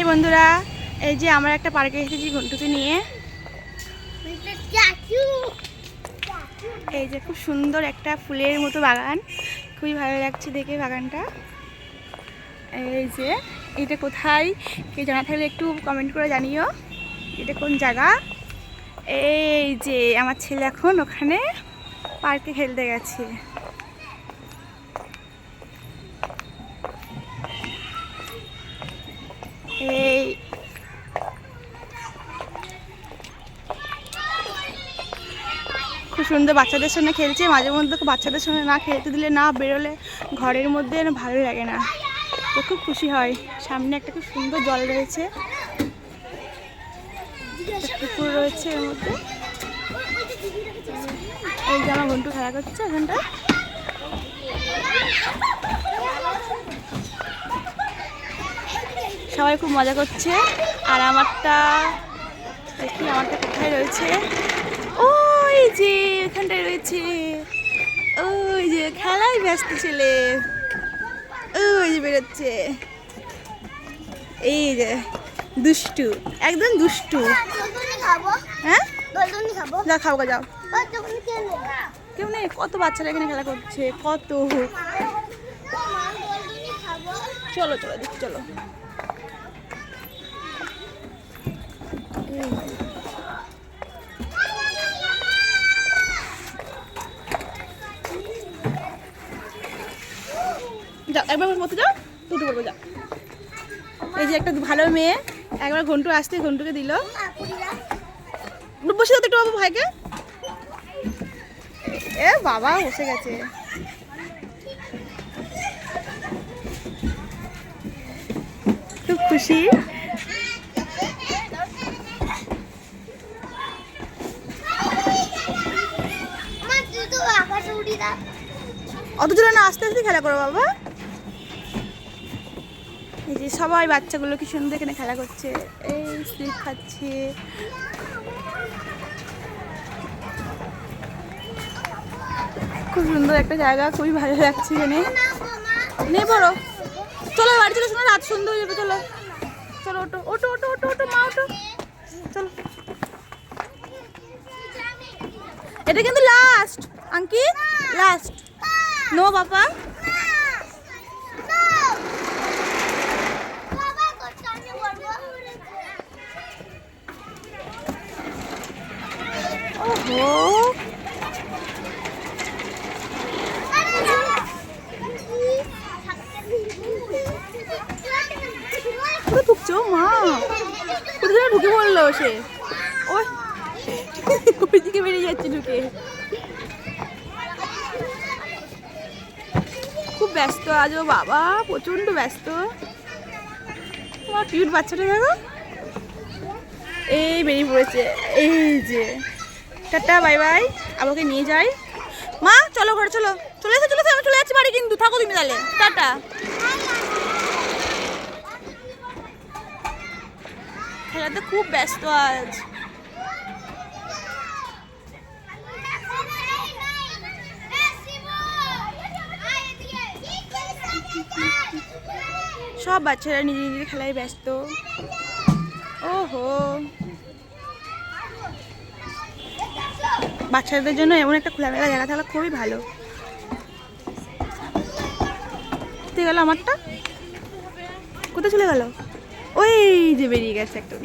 High বন্ধুরা, এই যে আমরা একটা পার্কে এসেছি ঘন্টুকে নিয়ে। এই যে খুব সুন্দর একটা ফুলের মতো বাগান, খুবই ভালো লাগছে দেখে বাগানটা। এই যে এটা কোথায়, কেউ জানা থাকলে একটু কমেন্ট করে জানিও এটা কোন জায়গা। এই যে আমার ছেলে এখন ওখানে পার্কে খেলতে গেছে। এই খুব সুন্দর বাচ্চাদের সঙ্গে খেলছে। মাঝে মধ্যে বাচ্চাদের সঙ্গে না খেলতে দিলে, না বেরোলে ঘরের মধ্যে ভালো লাগে না, তো খুব খুশি হয়। সামনে একটা খুব সুন্দর জল রয়েছে, পুকুর রয়েছে এর মধ্যে। এই যে আমার ঘন্টু খেলা করছে ওখানটা। সবাই খুব মজা করছে। আর আমারটা দেখি, আমারটা কোথায় রয়েছে? ওই যে ওখানটায় রয়েছে, ওই যে খেলায় ব্যস্ত ছেলে, ওই যে বেরোচ্ছে। এই যে দুষ্টু, একদম দুষ্টু। হ্যাঁ যা খাবো, যাও। কেউ নেই, কত বাচ্চারা এখানে খেলা করছে, কত। চলো চলো দেখি, চলো। যাও একবার মতো, যাও দুটো করবো, যাও। এই যে একটা ভালো মেয়ে, একবার ঘন্টু আসতে ঘন্টুকে দিল। বসে যাও একটু বাবু ভাইকে। এ বাবা বসে গেছে। খুব খুশি। অত জোরে না, আস্তে আস্তে খেলা করো বাবা। এই যে সবাই বাচ্চাগুলো কি সুন্দর এখানে খেলা করছে, এই স্লিপ খাচ্ছে। খুব সুন্দর একটা জায়গা, খুবই ভালো লাগছে এখানে। নেই বড়, চলো বাড়ি চলো, শোনো রাত সুন্দর হয়ে যাবে। চলো চলো, ওটো ওটো ওটো ওটো ওটো মা, ওটো চলো। এটা কিন্তু লাস্ট আঙ্কি, লাস্ট। নো বাবা, ওহো ঢুকছো মা, কোথায় ঢুকে পড়লো সে, ওই ওই দিকে বেরিয়ে যাচ্ছে ঢুকে। খুব ব্যস্ত আজও বাবা, প্রচন্ড ব্যস্ত। তোমার কিউট বাচ্চাটা দেখো, এই বেরিয়ে পড়েছে। এই যে টাটা বাই বাই, আমাকে নিয়ে যাই। মা চলো ঘরে, চলো চলে এসো, চলে এসো, আমি চলে যাচ্ছি বাড়ি, কিন্তু থাকো তুমি তাহলে, টাটা। খেলাতে খুব ব্যস্ত আজ। সব বাচ্চারা নিজের নিজের খেলায় ব্যস্ত। ওহো, বাচ্চাদের জন্য এমন একটা খোলামেলা জায়গা থাকলে খুবই ভালো। কোথায় গেল আমারটা, কোথায় চলে গেল? ওই যে বেরিয়ে গেছে একটা।